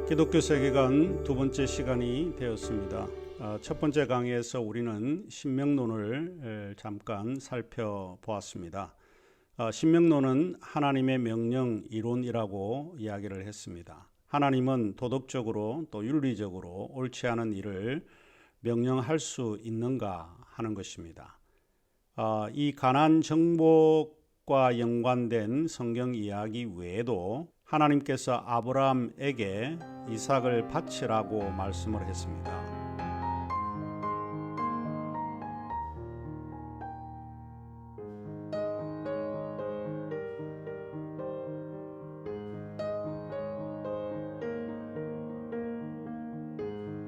기독교 세계관 두 번째 시간이 되었습니다. 첫 번째 강의에서 우리는 신명론을 잠깐 살펴보았습니다. 신명론은 하나님의 명령 이론이라고 이야기를 했습니다. 하나님은 도덕적으로 또 윤리적으로 옳지 않은 일을 명령할 수 있는가 하는 것입니다. 이 가나안 정복과 연관된 성경 이야기 외에도 하나님께서 아브라함에게 이삭을 바치라고 말씀을 했습니다.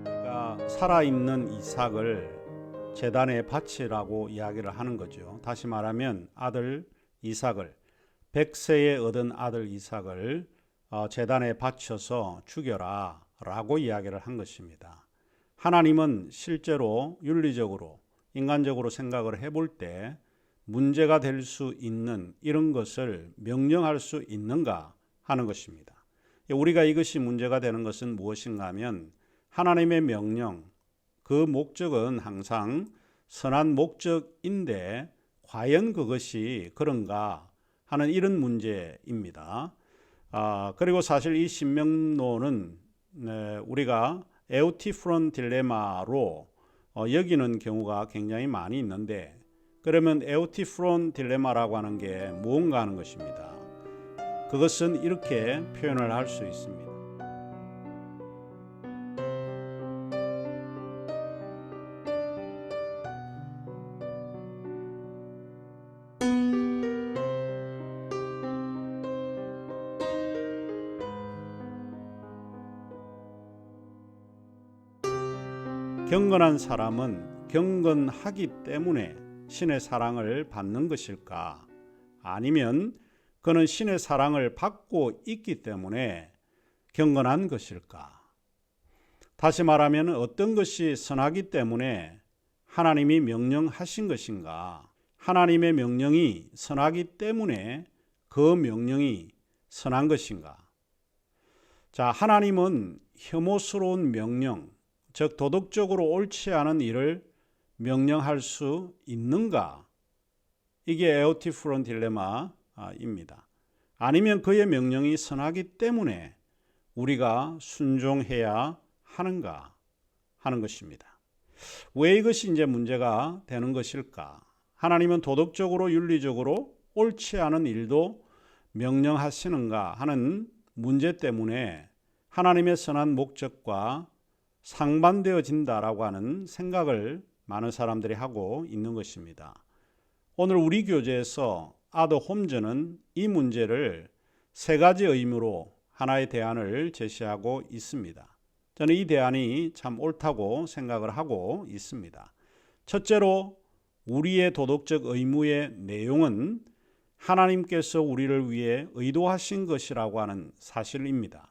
그러니까 살아있는 이삭을 제단에 바치라고 이야기를 하는 거죠. 다시 말하면 아들 이삭을 100세에 얻은 아들 이삭을 제단에 바쳐서 죽여라 라고 이야기를 한 것입니다. 하나님은 실제로 윤리적으로 인간적으로 생각을 해볼 때 문제가 될 수 있는 이런 것을 명령할 수 있는가 하는 것입니다. 우리가 이것이 문제가 되는 것은 무엇인가 하면 하나님의 명령, 그 목적은 항상 선한 목적인데 과연 그것이 그런가 하는 이런 문제입니다. 그리고 사실 이 신명론은 우리가 에우티프론 딜레마로 여기는 경우가 굉장히 많이 있는데, 그러면 에우티프론 딜레마라고 하는 게 무언가 하는 것입니다. 그것은 이렇게 표현을 할 수 있습니다. 경건한 사람은 경건하기 때문에 신의 사랑을 받는 것일까? 아니면 그는 신의 사랑을 받고 있기 때문에 경건한 것일까? 다시 말하면 어떤 것이 선하기 때문에 하나님이 명령하신 것인가? 하나님의 명령이 선하기 때문에 그 명령이 선한 것인가? 자, 하나님은 혐오스러운 명령, 즉 도덕적으로 옳지 않은 일을 명령할 수 있는가? 이게 에우티프론 딜레마입니다. 아니면 그의 명령이 선하기 때문에 우리가 순종해야 하는가 하는 것입니다. 왜 이것이 이제 문제가 되는 것일까? 하나님은 도덕적으로 윤리적으로 옳지 않은 일도 명령하시는가 하는 문제 때문에 하나님의 선한 목적과 상반되어진다라고 하는 생각을 많은 사람들이 하고 있는 것입니다. 오늘 우리 교재에서 아더 홈즈는 이 문제를 세 가지 의무로 하나의 대안을 제시하고 있습니다. 저는 이 대안이 참 옳다고 생각을 하고 있습니다. 첫째로 우리의 도덕적 의무의 내용은 하나님께서 우리를 위해 의도하신 것이라고 하는 사실입니다.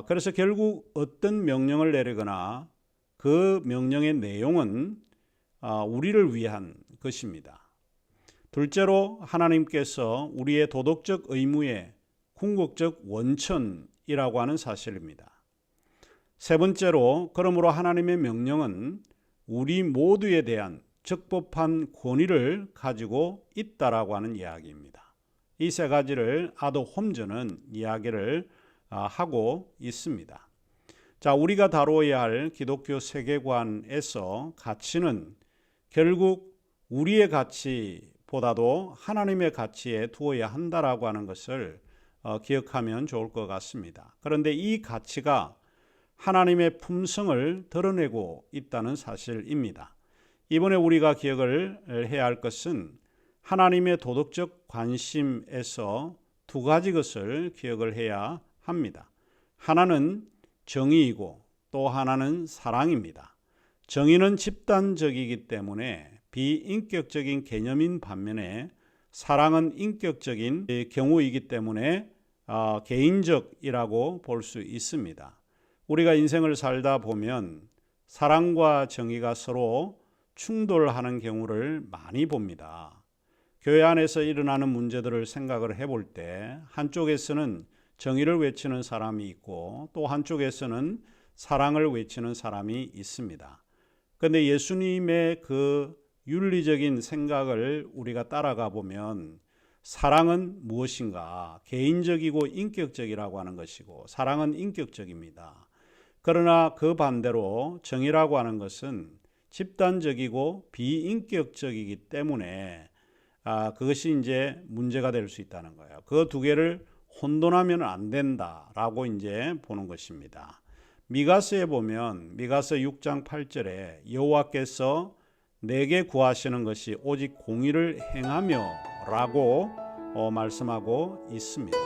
그래서 결국 어떤 명령을 내리거나 그 명령의 내용은 우리를 위한 것입니다. 둘째로 하나님께서 우리의 도덕적 의무의 궁극적 원천이라고 하는 사실입니다. 세 번째로 그러므로 하나님의 명령은 우리 모두에 대한 적법한 권위를 가지고 있다라고 하는 이야기입니다. 이 세 가지를 아더 홈즈는 이야기를 하고 있습니다. 자, 우리가 다루어야 할 기독교 세계관에서 가치는 결국 우리의 가치보다도 하나님의 가치에 두어야 한다라고 하는 것을 기억하면 좋을 것 같습니다. 그런데 이 가치가 하나님의 품성을 드러내고 있다는 사실입니다. 이번에 우리가 기억을 해야 할 것은 하나님의 도덕적 관심에서 두 가지 것을 기억을 해야 합니다. 하나는 정의이고 또 하나는 사랑입니다. 정의는 집단적이기 때문에 비인격적인 개념인 반면에 사랑은 인격적인 경우이기 때문에 개인적이라고 볼 수 있습니다. 우리가 인생을 살다 보면 사랑과 정의가 서로 충돌하는 경우를 많이 봅니다. 교회 안에서 일어나는 문제들을 생각을 해볼 때 한쪽에서는 정의를 외치는 사람이 있고 또 한쪽에서는 사랑을 외치는 사람이 있습니다. 그런데 예수님의 그 윤리적인 생각을 우리가 따라가 보면 사랑은 무엇인가? 개인적이고 인격적이라고 하는 것이고 사랑은 인격적입니다. 그러나 그 반대로 정의라고 하는 것은 집단적이고 비인격적이기 때문에 그것이 이제 문제가 될 수 있다는 거예요. 그 두 개를 혼돈하면 안 된다라고 이제 보는 것입니다. 미가서에 보면 미가서 6장 8절에 여호와께서 내게 구하시는 것이 오직 공의를 행하며라고 말씀하고 있습니다.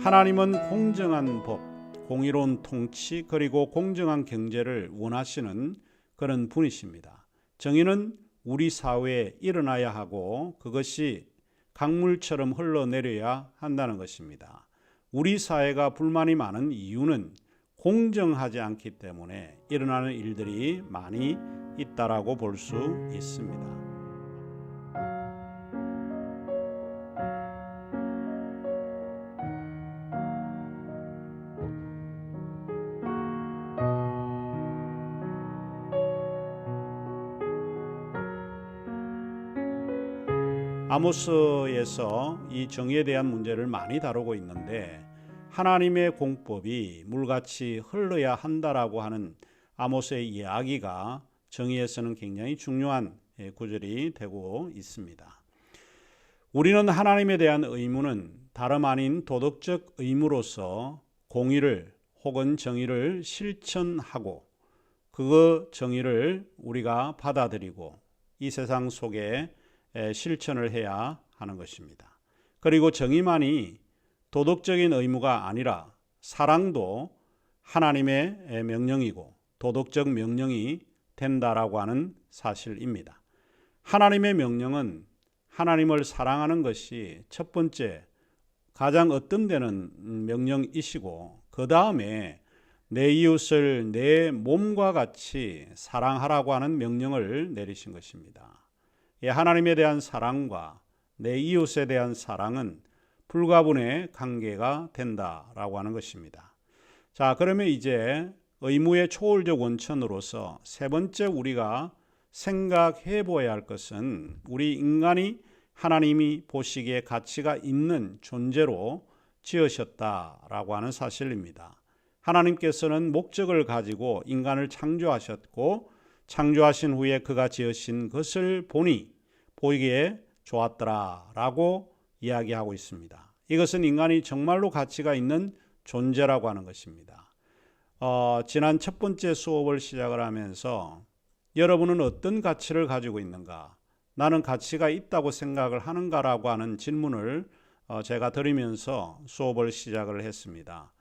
하나님은 공정한 법, 공의로운 통치 그리고 공정한 경제를 원하시는 그런 분이십니다. 정의는 우리 사회에 일어나야 하고 그것이 강물처럼 흘러내려야 한다는 것입니다. 우리 사회가 불만이 많은 이유는 공정하지 않기 때문에 일어나는 일들이 많이 있다라고 볼 수 있습니다. 아모스에서 이 정의에 대한 문제를 많이 다루고 있는데 하나님의 공법이 물같이 흘러야 한다라고 하는 아모스의 이야기가 정의에서는 굉장히 중요한 구절이 되고 있습니다. 우리는 하나님에 대한 의무는 다름 아닌 도덕적 의무로서 공의를 혹은 정의를 실천하고 그 정의를 우리가 받아들이고 이 세상 속에 실천을 해야 하는 것입니다. 그리고 정의만이 도덕적인 의무가 아니라 사랑도 하나님의 명령이고 도덕적 명령이 된다라고 하는 사실입니다. 하나님의 명령은 하나님을 사랑하는 것이 첫 번째 가장 어떤 명령이시고 그 다음에 내 이웃을 내 몸과 같이 사랑하라고 하는 명령을 내리신 것입니다. 하나님에 대한 사랑과 내 이웃에 대한 사랑은 불가분의 관계가 된다라고 하는 것입니다. 자, 그러면 이제 의무의 초월적 원천으로서 세 번째 우리가 생각해 보아야 할 것은 우리 인간이 하나님이 보시기에 가치가 있는 존재로 지으셨다라고 하는 사실입니다. 하나님께서는 목적을 가지고 인간을 창조하셨고 창조하신 후에 그가 지으신 것을 보니 보이기에 좋았더라라고 이야기하고 있습니다. 이것은 인간이 정말로 가치가 있는 존재라고 하는 것입니다. 지난 첫 번째 수업을 시작을 하면서 여러분은 어떤 가치를 가지고 있는가? 나는 가치가 있다고 생각을 하는가라고 하는 질문을 제가 드리면서 수업을 시작을 했습니다.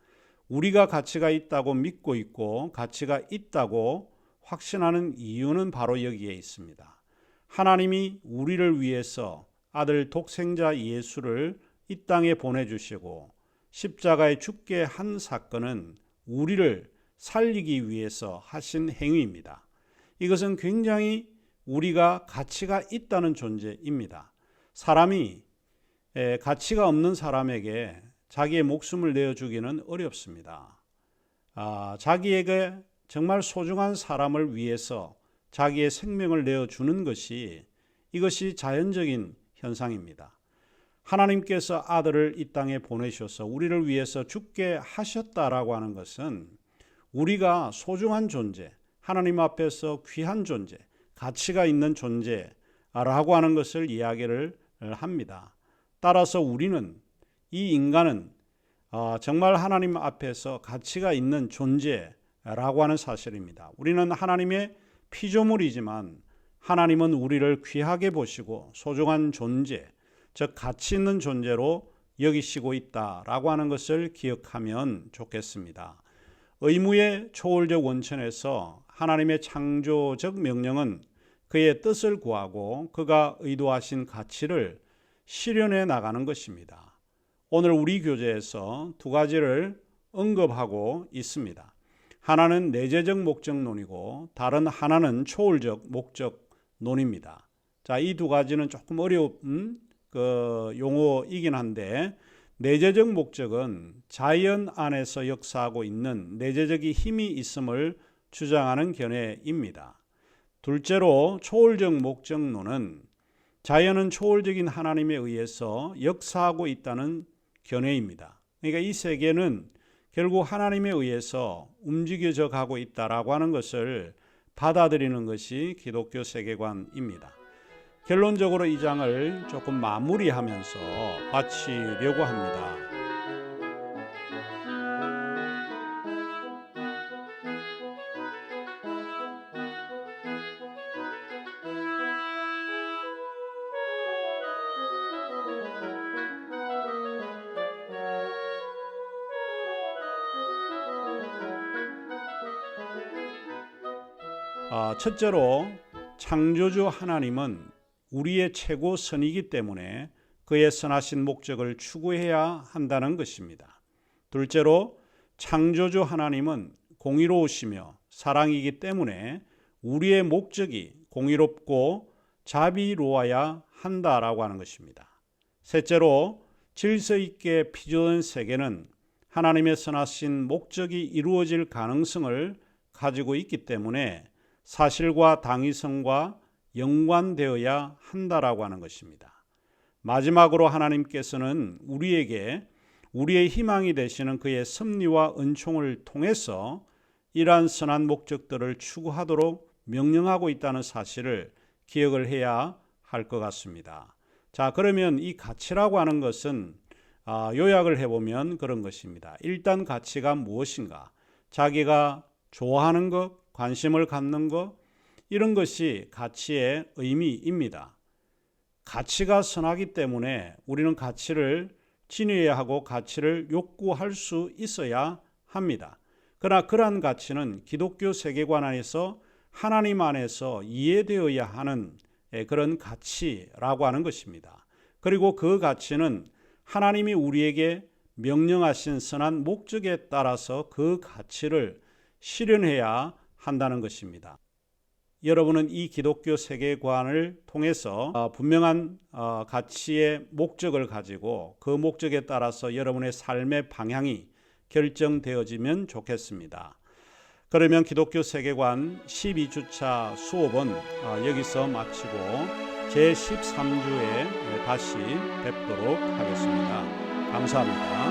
우리가 가치가 있다고 믿고 있고 가치가 있다고 확신하는 이유는 바로 여기에 있습니다. 하나님이 우리를 위해서 아들 독생자 예수를 이 땅에 보내주시고 십자가에 죽게 한 사건은 우리를 살리기 위해서 하신 행위입니다. 이것은 굉장히 우리가 가치가 있다는 존재입니다. 사람이 가치가 없는 사람에게 자기의 목숨을 내어주기는 어렵습니다. 자기에게 정말 소중한 사람을 위해서 자기의 생명을 내어주는 것이 이것이 자연적인 현상입니다. 하나님께서 아들을 이 땅에 보내셔서 우리를 위해서 죽게 하셨다라고 하는 것은 우리가 소중한 존재, 하나님 앞에서 귀한 존재, 가치가 있는 존재라고 하는 것을 이야기를 합니다. 따라서 우리는 이 인간은 정말 하나님 앞에서 가치가 있는 존재라고 하는 사실입니다. 우리는 하나님의 피조물이지만 하나님은 우리를 귀하게 보시고 소중한 존재, 즉 가치 있는 존재로 여기시고 있다라고 하는 것을 기억하면 좋겠습니다. 의무의 초월적 원천에서 하나님의 창조적 명령은 그의 뜻을 구하고 그가 의도하신 가치를 실현해 나가는 것입니다. 오늘 우리 교재에서 두 가지를 언급하고 있습니다. 하나는 내재적 목적론이고 다른 하나는 초월적 목적론입니다. 자, 이 두 가지는 조금 어려운 용어이긴 한데, 내재적 목적은 자연 안에서 역사하고 있는 내재적인 힘이 있음을 주장하는 견해입니다. 둘째로 초월적 목적론은 자연은 초월적인 하나님에 의해서 역사하고 있다는 견해입니다. 그러니까 이 세계는 결국 하나님에 의해서 움직여져 가고 있다라고 하는 것을 받아들이는 것이 기독교 세계관입니다. 결론적으로 이 장을 조금 마무리하면서 마치려고 합니다. 첫째로 창조주 하나님은 우리의 최고 선이기 때문에 그의 선하신 목적을 추구해야 한다는 것입니다. 둘째로 창조주 하나님은 공의로우시며 사랑이기 때문에 우리의 목적이 공의롭고 자비로워야 한다라고 하는 것입니다. 셋째로 질서 있게 피조된 세계는 하나님의 선하신 목적이 이루어질 가능성을 가지고 있기 때문에 사실과 당위성과 연관되어야 한다라고 하는 것입니다. 마지막으로 하나님께서는 우리에게 우리의 희망이 되시는 그의 섭리와 은총을 통해서 이러한 선한 목적들을 추구하도록 명령하고 있다는 사실을 기억을 해야 할 것 같습니다. 자, 그러면 이 가치라고 하는 것은 요약을 해보면 그런 것입니다. 일단 가치가 무엇인가? 자기가 좋아하는 것, 관심을 갖는 것, 이런 것이 가치의 의미입니다. 가치가 선하기 때문에 우리는 가치를 지녀야 하고 가치를 욕구할 수 있어야 합니다. 그러나 그러한 가치는 기독교 세계관 안에서 하나님 안에서 이해되어야 하는 그런 가치라고 하는 것입니다. 그리고 그 가치는 하나님이 우리에게 명령하신 선한 목적에 따라서 그 가치를 실현해야 한다는 것입니다. 여러분은 이 기독교 세계관을 통해서 분명한 가치의 목적을 가지고 그 목적에 따라서 여러분의 삶의 방향이 결정되어지면 좋겠습니다. 그러면 기독교 세계관 12주차 수업은 여기서 마치고 제13주에 다시 뵙도록 하겠습니다. 감사합니다.